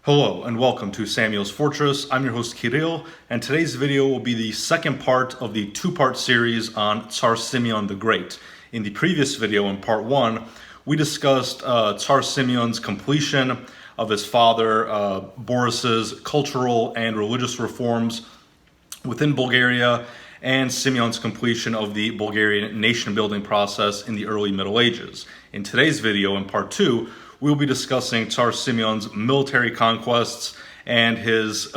Hello and welcome to Samuel's Fortress. I'm your host Kirill, and today's video will be the second part of the two-part series on Tsar Simeon the Great. In the previous video, in part one, we discussed Tsar Simeon's completion of his father Boris's cultural and religious reforms within Bulgaria, and Simeon's completion of the Bulgarian nation-building process in the early Middle Ages. In today's video, in part two, we'll be discussing Tsar Simeon's military conquests and his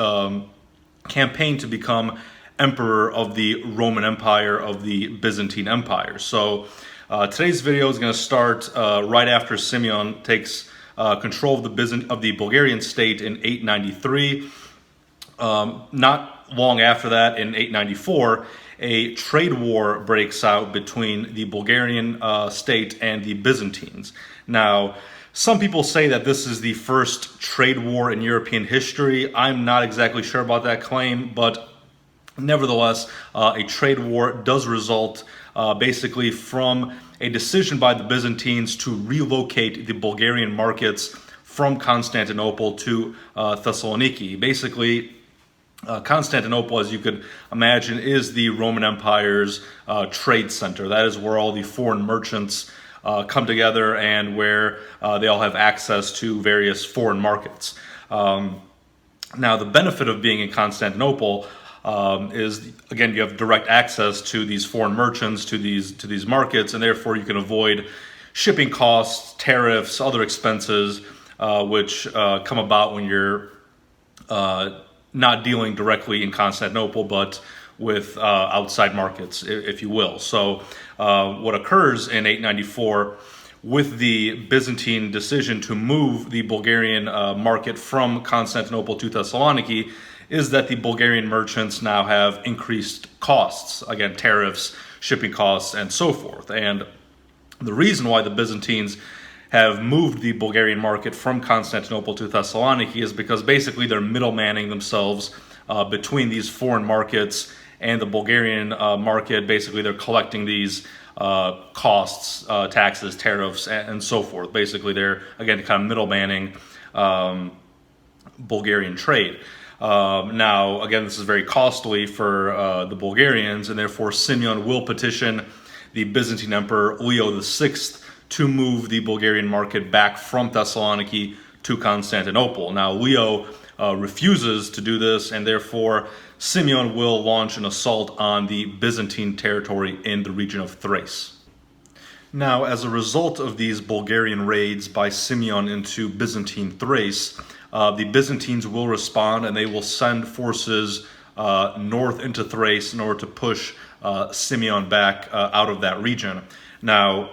campaign to become emperor of the Roman Empire, of the Byzantine Empire. So today's video is going to start right after Simeon takes control of the Bulgarian state in 893. Not long after that, in 894, a trade war breaks out between the Bulgarian state and the Byzantines. Now, some people say that this is the first trade war in European history. I'm not exactly sure about that claim, but nevertheless, a trade war does result basically from a decision by the Byzantines to relocate the Bulgarian markets from Constantinople to Thessaloniki. Basically, Constantinople, as you could imagine, is the Roman Empire's trade center. That is where all the foreign merchants come together and where they all have access to various foreign markets. Now, the benefit of being in Constantinople is, again, you have direct access to these foreign merchants, to these markets, and therefore you can avoid shipping costs, tariffs, other expenses, which come about when you're not dealing directly in Constantinople, but with outside markets, if you will. So what occurs in 894 with the Byzantine decision to move the Bulgarian market from Constantinople to Thessaloniki is that the Bulgarian merchants now have increased costs, again, tariffs, shipping costs, and so forth. And the reason why the Byzantines have moved the Bulgarian market from Constantinople to Thessaloniki is because basically they're middlemaning themselves between these foreign markets and the Bulgarian market. Basically, they're collecting these costs, taxes, tariffs, and so forth. Basically, they're, again, kind of middlemaning Bulgarian trade. Now, again, this is very costly for the Bulgarians, and therefore Simeon will petition the Byzantine Emperor Leo VI to move the Bulgarian market back from Thessaloniki to Constantinople. Now, Leo refuses to do this, and therefore Simeon will launch an assault on the Byzantine territory in the region of Thrace. Now, as a result of these Bulgarian raids by Simeon into Byzantine Thrace, the Byzantines will respond, and they will send forces north into Thrace in order to push Simeon back out of that region. Now,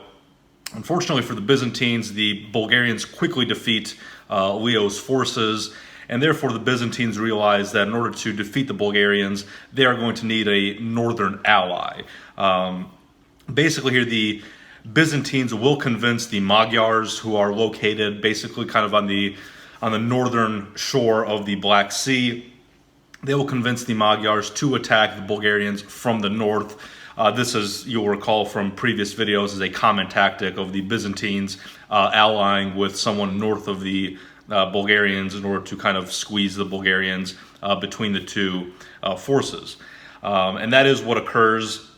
unfortunately for the Byzantines, the Bulgarians quickly defeat Leo's forces, and therefore the Byzantines realize that in order to defeat the Bulgarians, they are going to need a northern ally. Basically here, the Byzantines will convince the Magyars, who are located basically kind of on the northern shore of the Black Sea. They will convince the Magyars to attack the Bulgarians from the north. This, as you'll recall from previous videos, is a common tactic of the Byzantines allying with someone north of the Bulgarians in order to kind of squeeze the Bulgarians between the two forces. And that is what occurs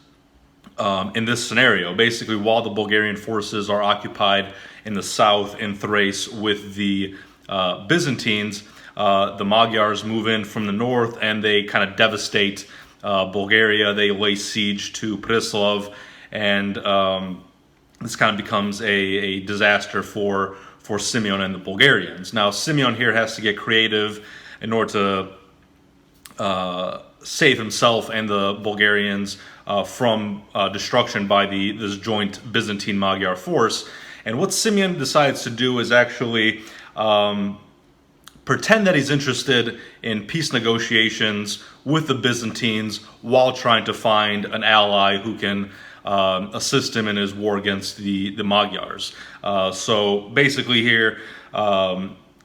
in this scenario. Basically, while the Bulgarian forces are occupied in the south in Thrace with the Byzantines, the Magyars move in from the north and they kind of devastate Bulgaria. They lay siege to Preslav, and this kind of becomes a disaster for Simeon and the Bulgarians. Now, Simeon here has to get creative in order to save himself and the Bulgarians from destruction by this joint Byzantine-Magyar force. And what Simeon decides to do is actually pretend that he's interested in peace negotiations with the Byzantines while trying to find an ally who can assist him in his war against the Magyars. So basically here,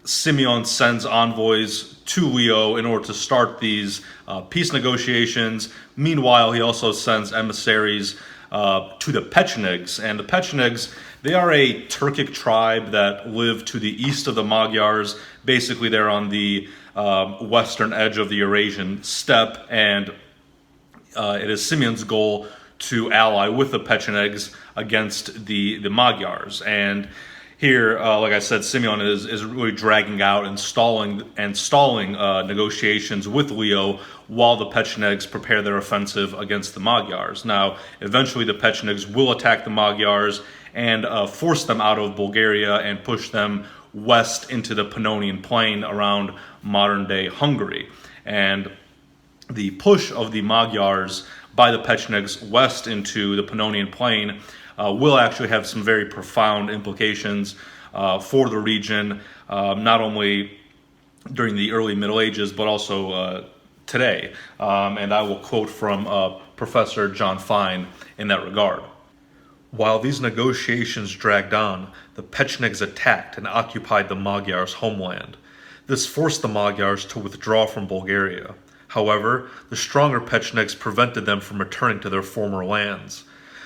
Simeon sends envoys to Leo in order to start these peace negotiations. Meanwhile, he also sends emissaries to the Pechenegs. And the Pechenegs, They are a Turkic tribe that live to the east of the Magyars. Basically, they're on the western edge of the Eurasian steppe, and it is Simeon's goal to ally with the Pechenegs against the Magyars. And here, like I said, Simeon is really dragging out and stalling negotiations with Leo while the Pechenegs prepare their offensive against the Magyars. Now, eventually the Pechenegs will attack the Magyars and force them out of Bulgaria and push them west into the Pannonian Plain around modern-day Hungary. And the push of the Magyars by the Pechenegs west into the Pannonian Plain will actually have some very profound implications for the region, not only during the early Middle Ages, but also today. And I will quote from Professor John Fine in that regard. While these negotiations dragged on, the Pechenegs attacked and occupied the Magyars' homeland. This forced the Magyars to withdraw from Bulgaria. However, the stronger Pechenegs prevented them from returning to their former lands.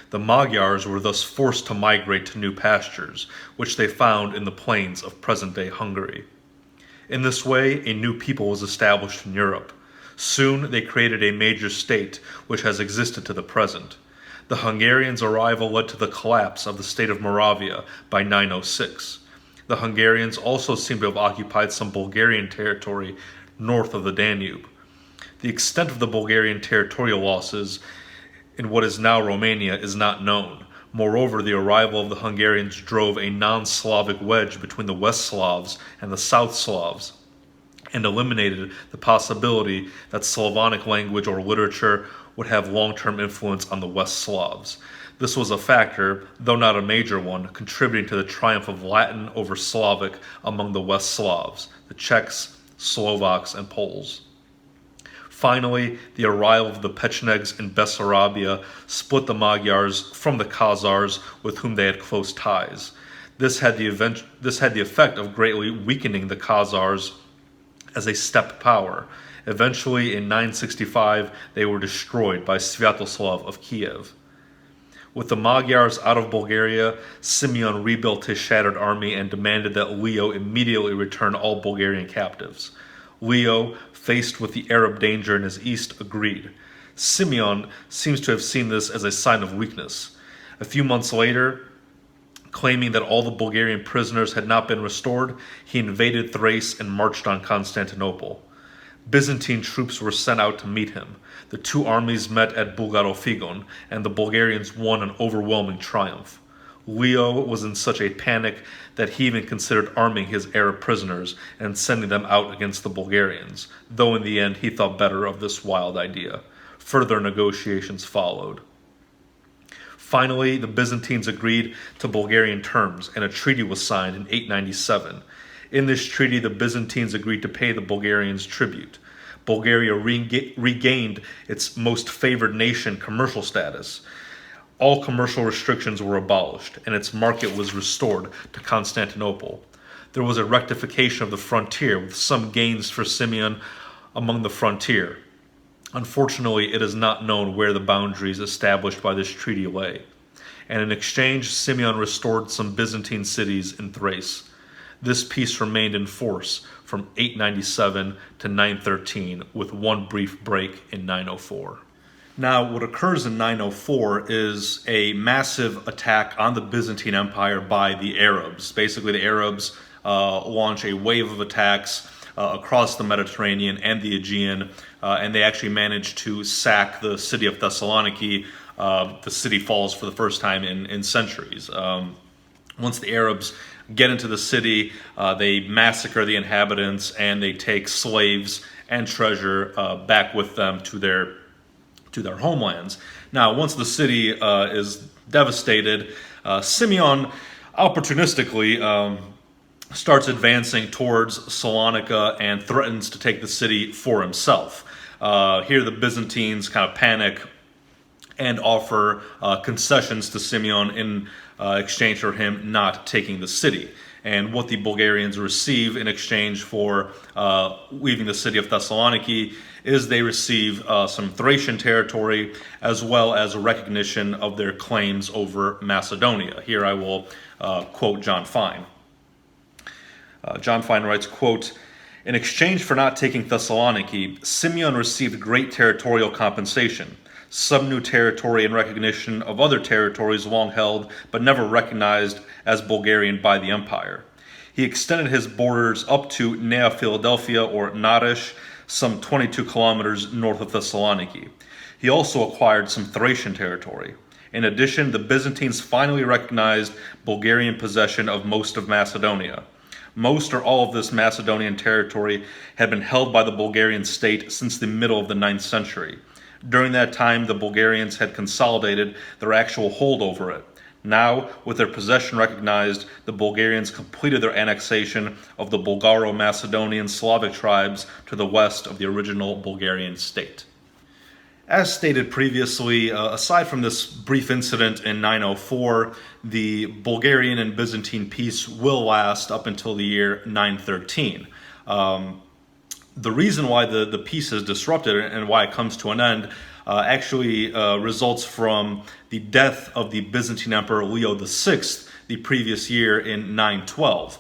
The Magyars were thus forced to migrate to new pastures, which they found in the plains of present-day Hungary. In this way, a new people was established in Europe. Soon, they created a major state, which has existed to the present. The Hungarians' arrival led to the collapse of the state of Moravia by 906. The Hungarians also seem to have occupied some Bulgarian territory north of the Danube. The extent of the Bulgarian territorial losses in what is now Romania is not known. Moreover, the arrival of the Hungarians drove a non-Slavic wedge between the West Slavs and the South Slavs, and eliminated the possibility that Slavonic language or literature would have long-term influence on the West Slavs. This was a factor, though not a major one, contributing to the triumph of Latin over Slavic among the West Slavs, the Czechs, Slovaks, and Poles. Finally, the arrival of the Pechenegs in Bessarabia split the Magyars from the Khazars with whom they had close ties. This had the effect of greatly weakening the Khazars as a steppe power. Eventually, in 965, they were destroyed by Sviatoslav of Kiev. With the Magyars out of Bulgaria, Simeon rebuilt his shattered army and demanded that Leo immediately return all Bulgarian captives. Leo, faced with the Arab danger in his east, agreed. Simeon seems to have seen this as a sign of weakness. A few months later, claiming that all the Bulgarian prisoners had not been restored, he invaded Thrace and marched on Constantinople. Byzantine troops were sent out to meet him. The two armies met at Bulgarofigon, and the Bulgarians won an overwhelming triumph. Leo was in such a panic that he even considered arming his Arab prisoners and sending them out against the Bulgarians, though in the end he thought better of this wild idea. Further negotiations followed. Finally, the Byzantines agreed to Bulgarian terms, and a treaty was signed in 897. In this treaty, the Byzantines agreed to pay the Bulgarians tribute. Bulgaria regained its most favored nation commercial status. All commercial restrictions were abolished, and its market was restored to Constantinople. There was a rectification of the frontier, with some gains for Simeon among the frontier. Unfortunately, it is not known where the boundaries established by this treaty lay. And in exchange, Simeon restored some Byzantine cities in Thrace. This peace remained in force from 897 to 913, with one brief break in 904. Now, what occurs in 904 is a massive attack on the Byzantine Empire by the Arabs. Basically, the Arabs launch a wave of attacks across the Mediterranean and the Aegean, and they actually manage to sack the city of Thessaloniki. The city falls for the first time in centuries. Once the Arabs get into the city, they massacre the inhabitants, and they take slaves and treasure back with them to their homelands. Now, once the city is devastated, Simeon opportunistically starts advancing towards Salonika and threatens to take the city for himself. Here the Byzantines kind of panic and offer concessions to Simeon in exchange for him not taking the city. and what the Bulgarians receive in exchange for leaving the city of Thessaloniki is they receive some Thracian territory as well as a recognition of their claims over Macedonia. Here I will quote John Fine. John Fine writes, quote, "In exchange for not taking Thessaloniki, Simeon received great territorial compensation, some new territory in recognition of other territories long held but never recognized as Bulgarian by the empire. He extended his borders up to Nea Philadelphia or Narish, some 22 kilometers north of Thessaloniki. He also acquired some Thracian territory. In addition, the Byzantines finally recognized Bulgarian possession of most of Macedonia. Most or all of this Macedonian territory had been held by the Bulgarian state since the middle of the 9th century. During that time, the Bulgarians had consolidated their actual hold over it. Now, with their possession recognized, the Bulgarians completed their annexation of the Bulgaro-Macedonian Slavic tribes to the west of the original Bulgarian state." As stated previously, aside from this brief incident in 904, the Bulgarian and Byzantine peace will last up until the year 913. The reason why the peace is disrupted and why it comes to an end actually results from the death of the Byzantine Emperor Leo VI the previous year in 912.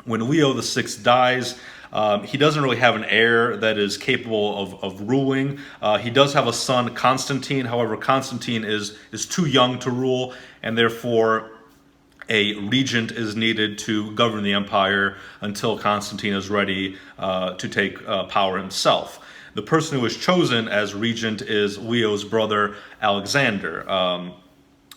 When Leo VI dies, he doesn't really have an heir that is capable of ruling. He does have a son, Constantine. However, Constantine is too young to rule, and therefore a regent is needed to govern the empire until Constantine is ready to take power himself. The person who is chosen as regent is Leo's brother, Alexander.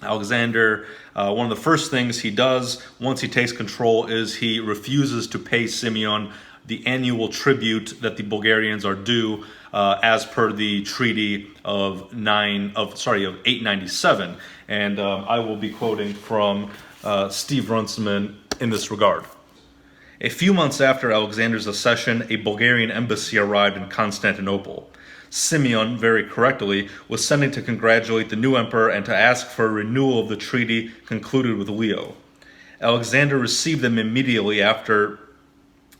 Alexander, one of the first things he does once he takes control is he refuses to pay Simeon the annual tribute that the Bulgarians are due as per the treaty of 897. And I will be quoting from Steve Runciman in this regard. "A few months after Alexander's accession, a Bulgarian embassy arrived in Constantinople. Simeon, very correctly, was sending to congratulate the new emperor and to ask for a renewal of the treaty concluded with Leo. Alexander received them immediately after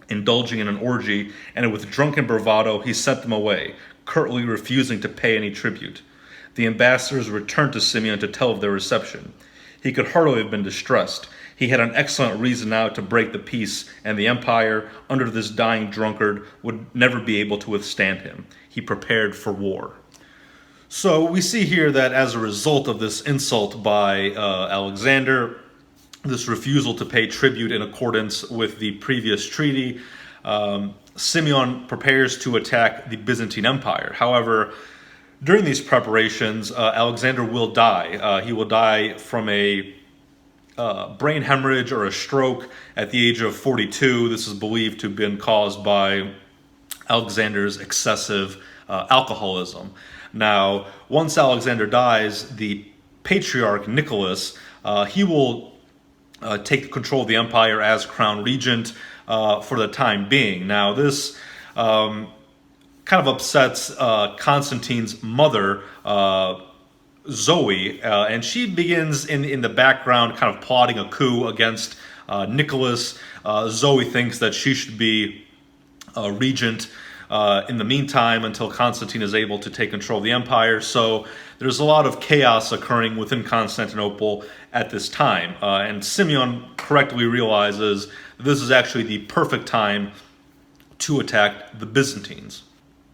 indulging in an orgy, and with drunken bravado he sent them away, curtly refusing to pay any tribute. The ambassadors returned to Simeon to tell of their reception. He could hardly have been distressed. He had an excellent reason now to break the peace, and the empire, under this dying drunkard, would never be able to withstand him. He prepared for war." So we see here that as a result of this insult by Alexander, this refusal to pay tribute in accordance with the previous treaty, Simeon prepares to attack the Byzantine Empire. However, during these preparations, Alexander will die. He will die from a brain hemorrhage or a stroke at the age of 42. This is believed to have been caused by Alexander's excessive alcoholism. Now, once Alexander dies, the patriarch Nicholas, he will take control of the empire as crown regent for the time being. Now, this kind of upsets Constantine's mother, Zoe, and she begins in the background kind of plotting a coup against Nicholas. Zoe thinks that she should be regent in the meantime until Constantine is able to take control of the empire. So there's a lot of chaos occurring within Constantinople at this time. And Simeon correctly realizes this is actually the perfect time to attack the Byzantines.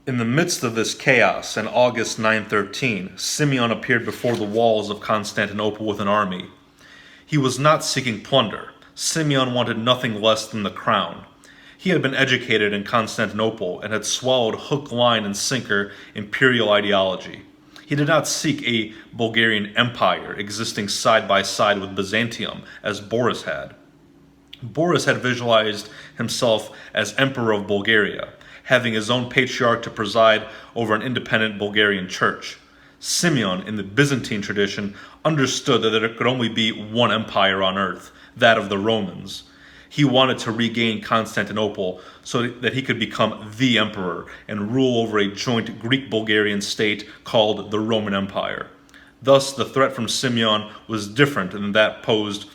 In the midst of this chaos, in August 913, Simeon appeared before the walls of Constantinople with an army. He was not seeking plunder. Simeon wanted nothing less than the crown. He had been educated in Constantinople and had swallowed hook, line, and sinker imperial ideology. He did not seek a Bulgarian empire existing side by side with Byzantium, as Boris had. Boris had visualized himself as Emperor of Bulgaria, having his own patriarch to preside over an independent Bulgarian church. Simeon, in the Byzantine tradition, understood that there could only be one empire on earth, that of the Romans. He wanted to regain Constantinople so that he could become the emperor and rule over a joint Greek-Bulgarian state called the Roman Empire. Thus, the threat from Simeon was different than that posed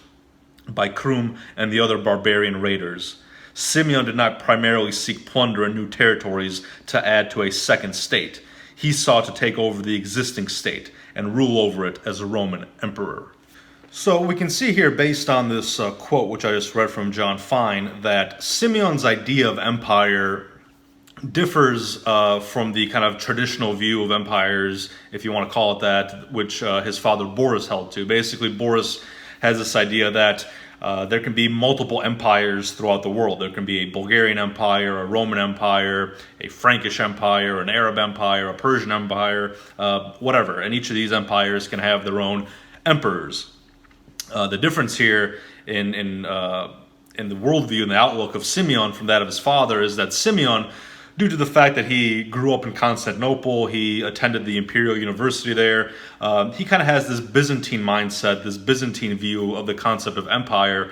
by Krum and the other barbarian raiders. Simeon did not primarily seek plunder in new territories to add to a second state. He sought to take over the existing state and rule over it as a Roman emperor. So we can see here, based on this quote, which I just read from John Fine, that Simeon's idea of empire differs from the kind of traditional view of empires, if you want to call it that, which his father Boris held to. Basically, Boris has this idea that there can be multiple empires throughout the world. There can be a Bulgarian empire, a Roman empire, a Frankish empire, an Arab empire, a Persian empire, whatever. And each of these empires can have their own emperors. The difference here in the worldview and the outlook of Simeon from that of his father is that Simeon, due to the fact that he grew up in Constantinople, he attended the Imperial University there, he kind of has this Byzantine mindset, this Byzantine view of the concept of empire,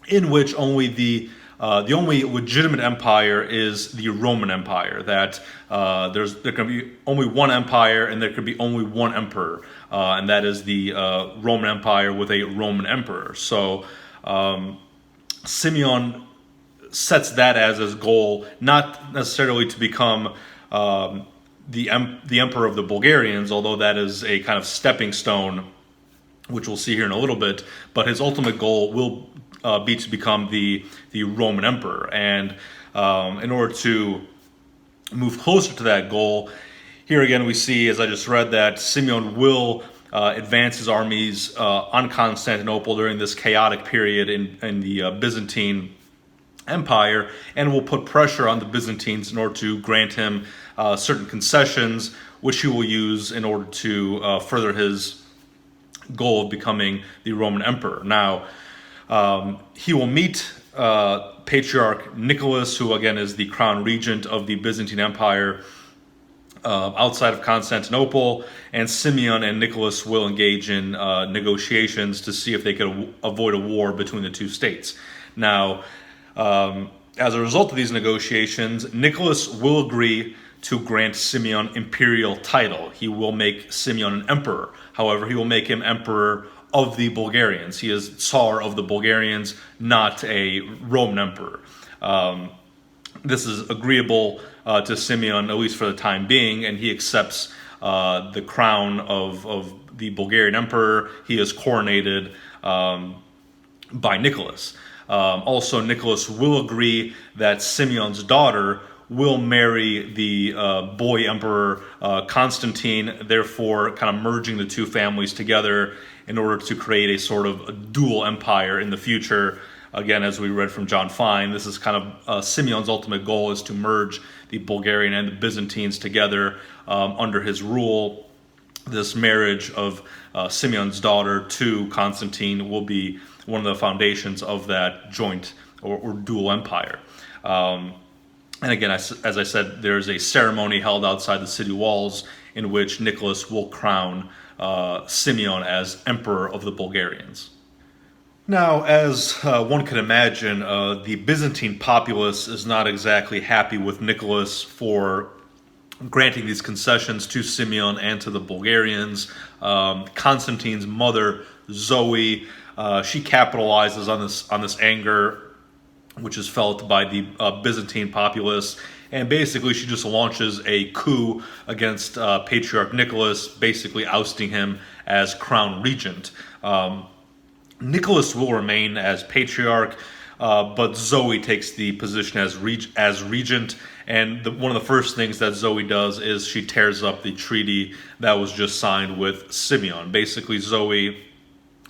in which only the only legitimate empire is the Roman Empire. That there can be only one empire and there can be only one emperor, and that is the Roman Empire with a Roman emperor. So Simeon sets that as his goal, not necessarily to become the emperor of the Bulgarians, although that is a kind of stepping stone, which we'll see here in a little bit. But his ultimate goal will be to become the Roman emperor. And in order to move closer to that goal, here again we see, as I just read, that Simeon will advance his armies on Constantinople during this chaotic period in the Byzantine Empire, and will put pressure on the Byzantines in order to grant him certain concessions, which he will use in order to further his goal of becoming the Roman emperor. Now, he will meet Patriarch Nicholas, who again is the crown regent of the Byzantine Empire, outside of Constantinople, and Simeon and Nicholas will engage in negotiations to see if they could avoid a war between the two states. Now, as a result of these negotiations, Nicholas will agree to grant Simeon imperial title. He will make Simeon an emperor. However, he will make him emperor of the Bulgarians. He is Tsar of the Bulgarians, not a Roman emperor. This is agreeable to Simeon, at least for the time being, and he accepts the crown of the Bulgarian emperor. He is coronated by Nicholas. Also, Nicholas will agree that Simeon's daughter will marry the boy emperor Constantine, therefore kind of merging the two families together in order to create a sort of a dual empire in the future. Again, as we read from John Fine, this is kind of Simeon's ultimate goal, is to merge the Bulgarian and the Byzantines together under his rule. This marriage of Simeon's daughter to Constantine will be one of the foundations of that joint or dual empire. And again, as I said, there's a ceremony held outside the city walls in which Nicholas will crown Simeon as emperor of the Bulgarians. Now, as one can imagine, the Byzantine populace is not exactly happy with Nicholas for granting these concessions to Simeon and to the Bulgarians. Constantine's mother, Zoe, she capitalizes on this anger, which is felt by the Byzantine populace, and basically she just launches a coup against Patriarch Nicholas, basically ousting him as crown regent. Nicholas will remain as patriarch, but Zoe takes the position as regent, and one of the first things that Zoe does is she tears up the treaty that was just signed with Simeon. Basically, Zoe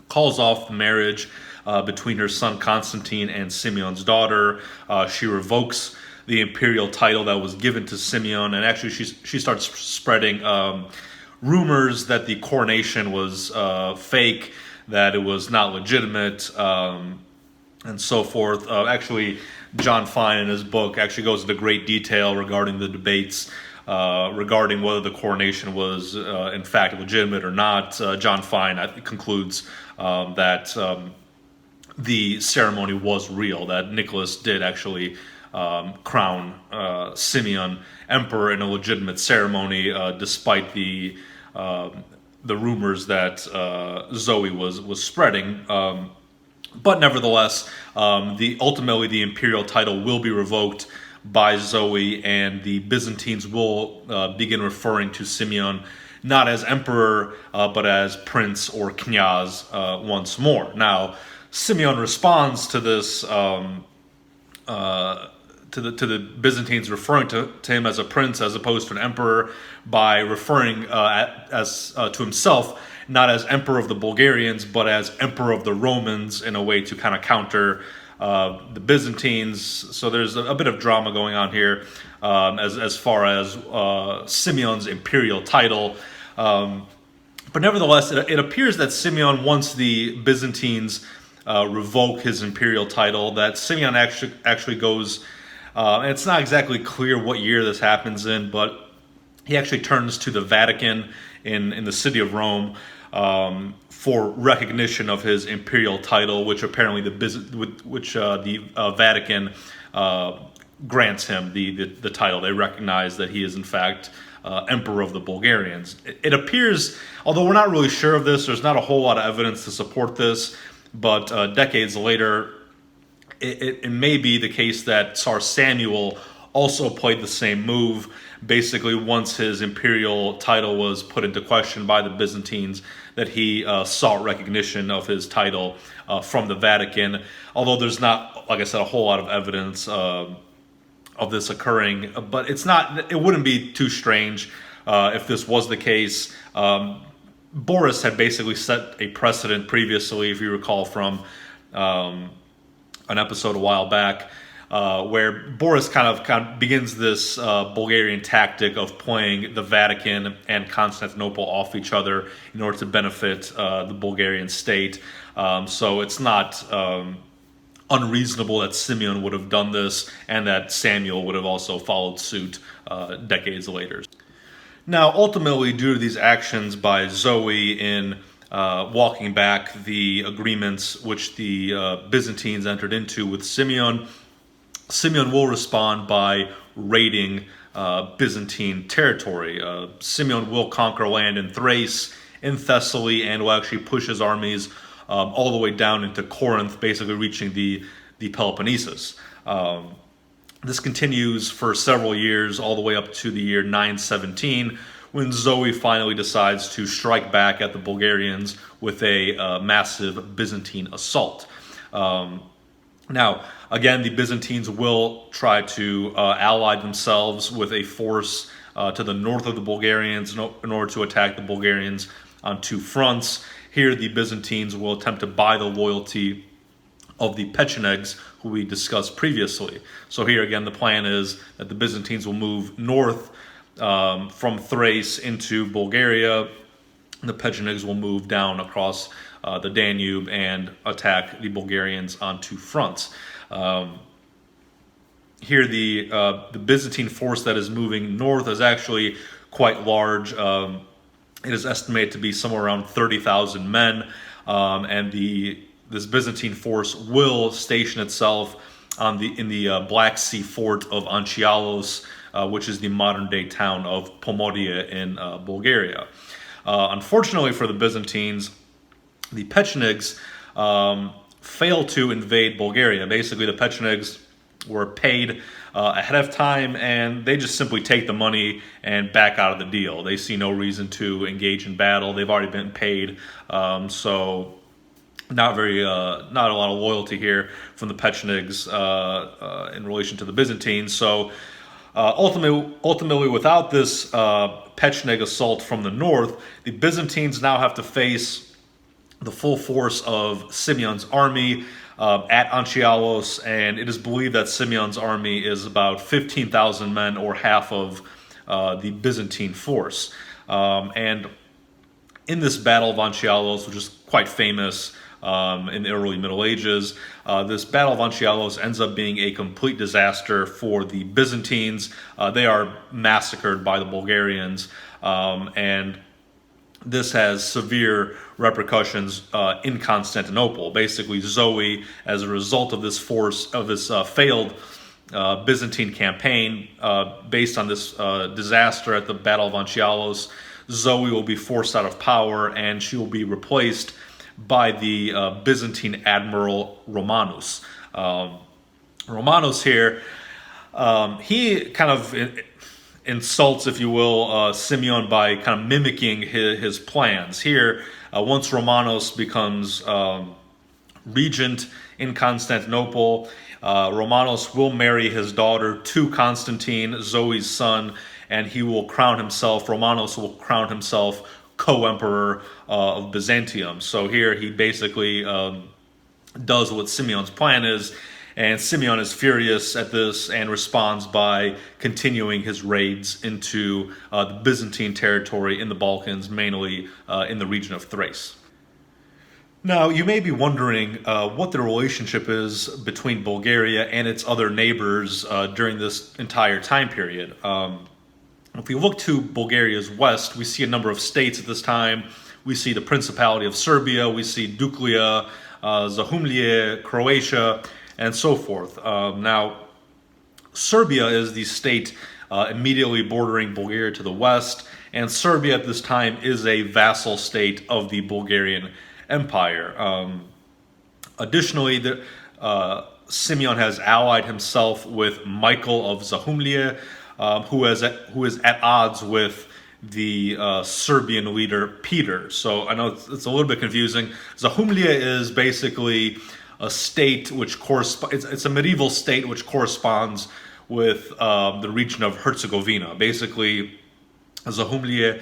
calls off the marriage between her son Constantine and Simeon's daughter. She revokes the imperial title that was given to Simeon, and actually she starts spreading rumors that the coronation was fake, that it was not legitimate, and so forth. Actually, John Fine in his book actually goes into great detail regarding the debates regarding whether the coronation was in fact legitimate or not. John Fine concludes that the ceremony was real, that Nicholas did actually crown Simeon emperor in a legitimate ceremony, despite the rumors that Zoe was spreading. But nevertheless, ultimately the imperial title will be revoked by Zoe, and the Byzantines will begin referring to Simeon not as emperor, but as prince or knyaz once more. Now, Simeon responds to this, to the Byzantines referring to him as a prince as opposed to an emperor, by referring to himself not as emperor of the Bulgarians, but as emperor of the Romans, in a way to kind of counter the Byzantines. So there's a bit of drama going on here as far as Simeon's imperial title. But nevertheless, it appears that Simeon, once the Byzantines revoke his imperial title, that Simeon actually goes, and it's not exactly clear what year this happens in, but he actually turns to the Vatican in the city of Rome for recognition of his imperial title, which apparently the Vatican grants him the title. They recognize that he is in fact emperor of the Bulgarians. It appears, although we're not really sure of this, there's not a whole lot of evidence to support this, but decades later, it may be the case that Tsar Samuel also played the same move. Basically, once his imperial title was put into question by the Byzantines, that he sought recognition of his title from the Vatican. Although there's not, like I said, a whole lot of evidence of this occurring, but it wouldn't be too strange if this was the case. Boris had basically set a precedent previously, if you recall from an episode a while back, where Boris kind of begins this Bulgarian tactic of playing the Vatican and Constantinople off each other in order to benefit the Bulgarian state. So it's not unreasonable that Simeon would have done this, and that Samuel would have also followed suit decades later. Now, ultimately, due to these actions by Zoe in walking back the agreements which the Byzantines entered into with Simeon, Simeon will respond by raiding Byzantine territory. Simeon will conquer land in Thrace, in Thessaly, and will actually push his armies all the way down into Corinth, basically reaching the Peloponnesus. This continues for several years, all the way up to the year 917, when Zoe finally decides to strike back at the Bulgarians with a massive Byzantine assault. Now, again, the Byzantines will try to ally themselves with a force to the north of the Bulgarians in order to attack the Bulgarians on two fronts. Here, the Byzantines will attempt to buy the loyalty of the Pechenegs, who we discussed previously. So here again, the plan is that the Byzantines will move north from Thrace into Bulgaria. The Pechenegs will move down across the Danube and attack the Bulgarians on two fronts. Here, the Byzantine force that is moving north is actually quite large. It is estimated to be somewhere around 30,000 men, and this Byzantine force will station itself in the Black Sea fort of Anchialos, which is the modern-day town of Pomoria in Bulgaria. Unfortunately for the Byzantines, the Pechenegs failed to invade Bulgaria. Basically, the Pechenegs were paid ahead of time, and they just simply take the money and back out of the deal. They see no reason to engage in battle. They've already been paid, so not a lot of loyalty here from the Pechenegs in relation to the Byzantines. So ultimately, without this Pecheneg assault from the north, the Byzantines now have to face the full force of Simeon's army at Anchialos, and it is believed that Simeon's army is about 15,000 men, or half of the Byzantine force. And in this Battle of Anchialos, which is quite famous in the early Middle Ages, this Battle of Anchialos ends up being a complete disaster for the Byzantines. They are massacred by the Bulgarians, and this has severe repercussions in Constantinople. Basically, Zoe, as a result of this failed Byzantine campaign, based on this disaster at the Battle of Anchialos, Zoe will be forced out of power, and she will be replaced by the Byzantine admiral Romanus. Romanus here, he kind of insults, if you will, Simeon by kind of mimicking his plans. Here, once Romanos becomes regent in Constantinople, Romanos will marry his daughter to Constantine, Zoe's son, and he will crown himself, Romanos will crown himself co-emperor of Byzantium. So here he basically does what Simeon's plan is, and Simeon is furious at this and responds by continuing his raids into the Byzantine territory in the Balkans, mainly in the region of Thrace. Now, you may be wondering what the relationship is between Bulgaria and its other neighbors during this entire time period. If we look to Bulgaria's west, we see a number of states at this time. We see the Principality of Serbia, we see Duklja, Zahumlje, Croatia, and so forth. Now, Serbia is the state immediately bordering Bulgaria to the west, and Serbia at this time is a vassal state of the Bulgarian Empire. Additionally, Simeon has allied himself with Michael of Zahumlje, who is at odds with the Serbian leader Peter. So I know it's a little bit confusing. Zahumlje is basically a state which corresponds. It's a medieval state which corresponds with the region of Herzegovina. Basically, Zahumlje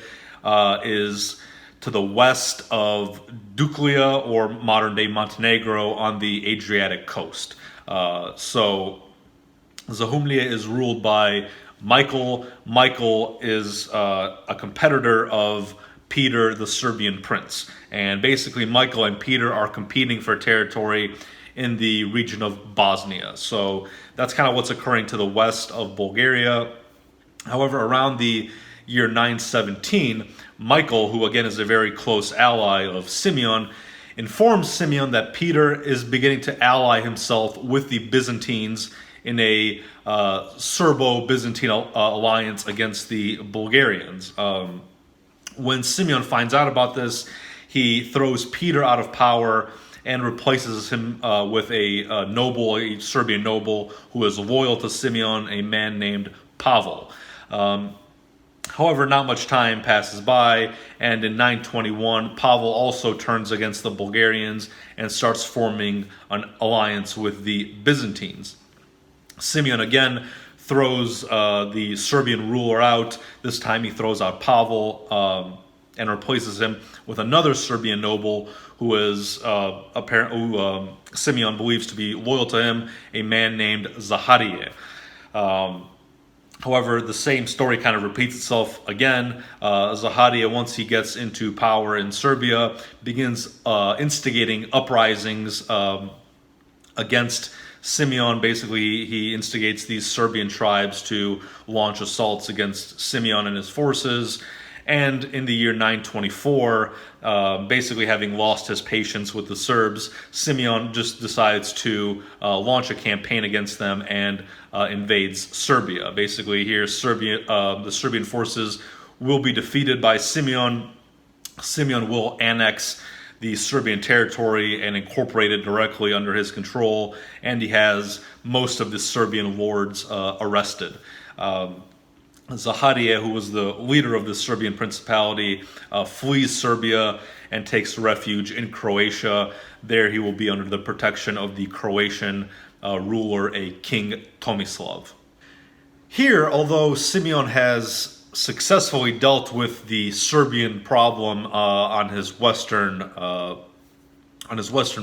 is to the west of Duklja, or modern-day Montenegro, on the Adriatic coast. So Zahumlje is ruled by Michael. Michael is a competitor of Peter, the Serbian prince. And basically, Michael and Peter are competing for territory in the region of Bosnia. So that's kind of what's occurring to the west of Bulgaria. However, around the year 917, Michael, who again is a very close ally of Simeon, informs Simeon that Peter is beginning to ally himself with the Byzantines in a Serbo-Byzantine alliance against the Bulgarians. When Simeon finds out about this, he throws Peter out of power and replaces him with a noble, a Serbian noble, who is loyal to Simeon, a man named Pavel. However, not much time passes by, and in 921, Pavel also turns against the Bulgarians and starts forming an alliance with the Byzantines. Simeon again throws the Serbian ruler out. This time he throws out Pavel and replaces him with another Serbian noble who is Simeon believes to be loyal to him, a man named Zaharie. However, the same story kind of repeats itself again. Zaharie, once he gets into power in Serbia, begins instigating uprisings against Simeon. Basically, he instigates these Serbian tribes to launch assaults against Simeon and his forces. And in the year 924, basically having lost his patience with the Serbs, Simeon just decides to launch a campaign against them and invades Serbia. Basically here, the Serbian forces will be defeated by Simeon. Simeon will annex the Serbian territory and incorporate it directly under his control, and he has most of the Serbian lords arrested. Zaharie, who was the leader of the Serbian principality, flees Serbia and takes refuge in Croatia. There he will be under the protection of the Croatian ruler, a King Tomislav. Here, although Simeon has successfully dealt with the Serbian problem on his western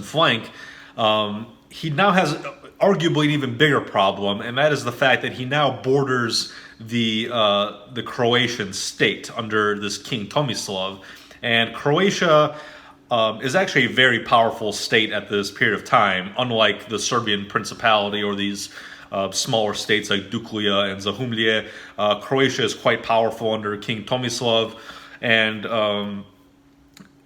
flank, he now has arguably an even bigger problem, and that is the fact that he now borders the Croatian state under this King Tomislav. And Croatia is actually a very powerful state at this period of time, unlike the Serbian principality or these smaller states like Duklja and Zahumlje. Croatia is quite powerful under King Tomislav, and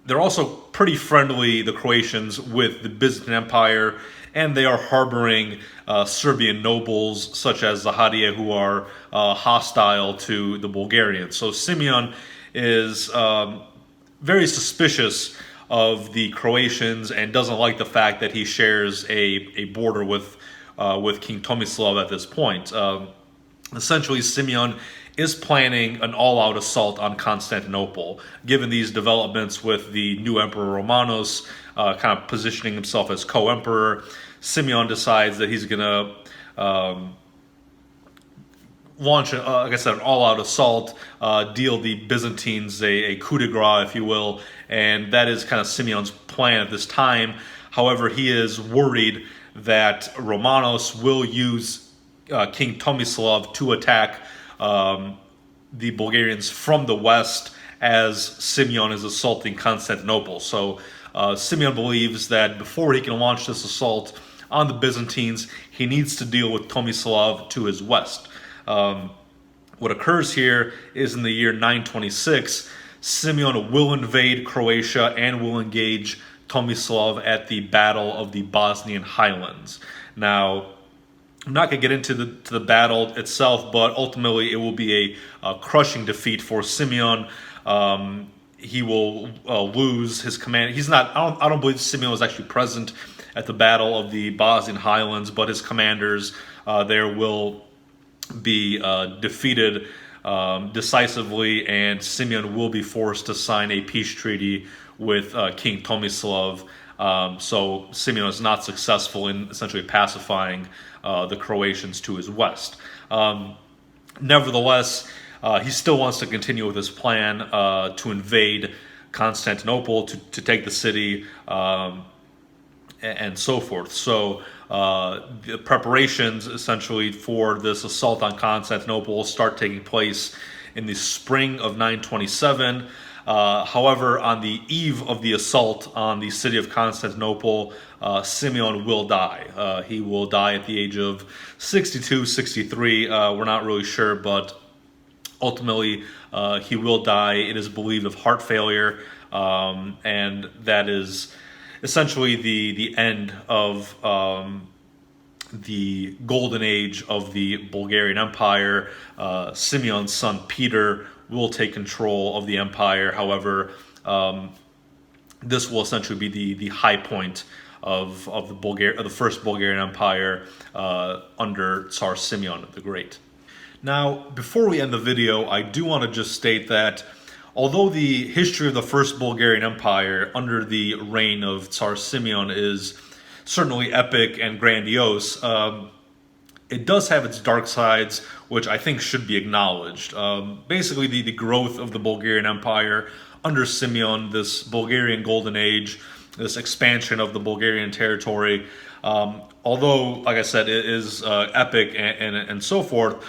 they're also pretty friendly, the Croatians, with the Byzantine Empire, and they are harboring Serbian nobles such as Zaharie, who are hostile to the Bulgarians. So Simeon is very suspicious of the Croatians and doesn't like the fact that he shares a border with King Tomislav at this point. Essentially, Simeon is planning an all-out assault on Constantinople. Given these developments with the new Emperor Romanos kind of positioning himself as co-emperor, Simeon decides that he's going to launch, like I said, an all-out assault, deal the Byzantines a coup de grace, if you will, and that is kind of Simeon's plan at this time. However, he is worried that Romanos will use King Tomislav to attack the Bulgarians from the west as Simeon is assaulting Constantinople. So Simeon believes that before he can launch this assault on the Byzantines, he needs to deal with Tomislav to his west. What occurs here is in the year 926, Simeon will invade Croatia and will engage Tomislav at the Battle of the Bosnian Highlands. Now, I'm not going to get into the battle itself, but ultimately it will be a crushing defeat for Simeon. He will lose his command. I don't believe Simeon was actually present at the Battle of the Bosnian Highlands, but his commanders there will be defeated decisively, and Simeon will be forced to sign a peace treaty with King Tomislav. So Simeon is not successful in essentially pacifying the Croatians to his west. Nevertheless, he still wants to continue with his plan to invade Constantinople, to take the city, and so forth. So the preparations essentially for this assault on Constantinople will start taking place in the spring of 927. However, on the eve of the assault on the city of Constantinople, Simeon will die. He will die at the age of 62, 63. We're not really sure, but ultimately he will die. It is believed of heart failure, and that is essentially the end of the golden age of the Bulgarian Empire. Simeon's son Peter will take control of the empire. However, this will essentially be the high point of the first Bulgarian Empire under Tsar Simeon the Great. Now, before we end the video, I do want to just state that although the history of the first Bulgarian Empire under the reign of Tsar Simeon is certainly epic and grandiose, it does have its dark sides, which I think should be acknowledged. Basically, the growth of the Bulgarian Empire under Simeon, this Bulgarian Golden Age, this expansion of the Bulgarian territory, although, like I said, it is epic and so forth,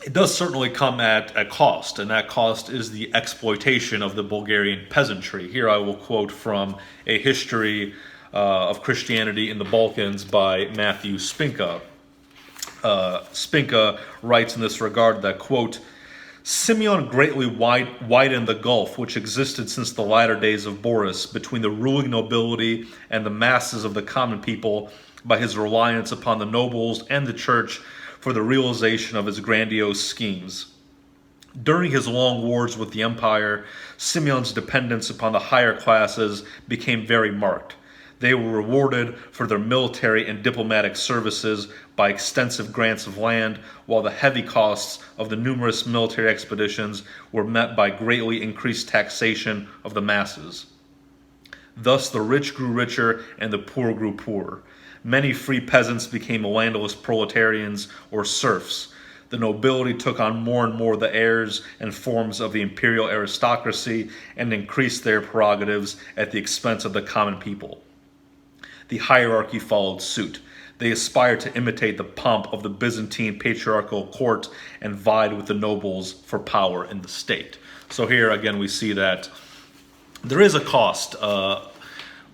it does certainly come at a cost, and that cost is the exploitation of the Bulgarian peasantry. Here I will quote from A History of Christianity in the Balkans by Matthew Spinka. Spinka writes in this regard that, quote, Simeon greatly widened the gulf which existed since the latter days of Boris between the ruling nobility and the masses of the common people by his reliance upon the nobles and the church for the realization of his grandiose schemes. During his long wars with the empire, Simeon's dependence upon the higher classes became very marked. They were rewarded for their military and diplomatic services by extensive grants of land, while the heavy costs of the numerous military expeditions were met by greatly increased taxation of the masses. Thus the rich grew richer and the poor grew poorer. Many free peasants became landless proletarians or serfs. The nobility took on more and more the airs and forms of the imperial aristocracy and increased their prerogatives at the expense of the common people. The hierarchy followed suit. They aspired to imitate the pomp of the Byzantine patriarchal court and vied with the nobles for power in the state. So here again we see that there is a cost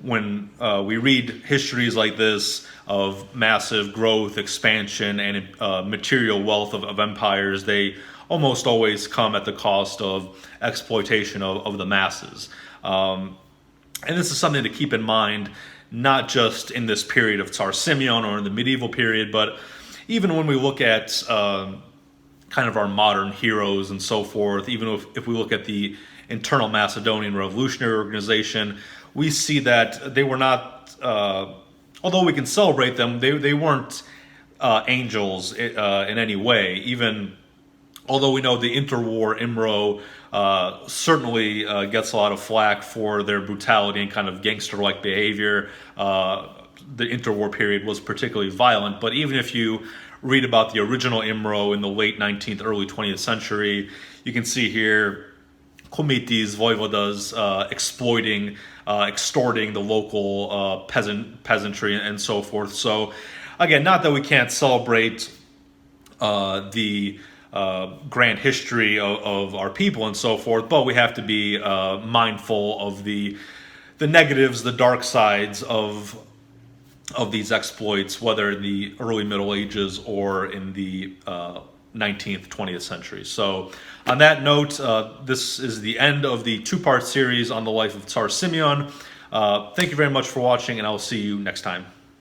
when we read histories like this of massive growth, expansion, and material wealth of empires. They almost always come at the cost of exploitation of the masses. And this is something to keep in mind, not just in this period of Tsar Simeon or in the medieval period, but even when we look at kind of our modern heroes and so forth, even if we look at the internal Macedonian Revolutionary Organization, we see that they were not, although we can celebrate them, they weren't angels in any way. Even although we know the interwar Imro certainly gets a lot of flack for their brutality and kind of gangster-like behavior. The interwar period was particularly violent, but even if you read about the original Imro in the late 19th, early 20th century, you can see here komitis, voivodas exploiting, extorting the local peasantry and so forth. So again, not that we can't celebrate the grand history of our people and so forth, but we have to be mindful of the negatives, the dark sides of these exploits, whether in the early Middle Ages or in the 19th, 20th century. So on that note, this is the end of the two-part series on the life of Tsar Simeon. Thank you very much for watching, and I will see you next time.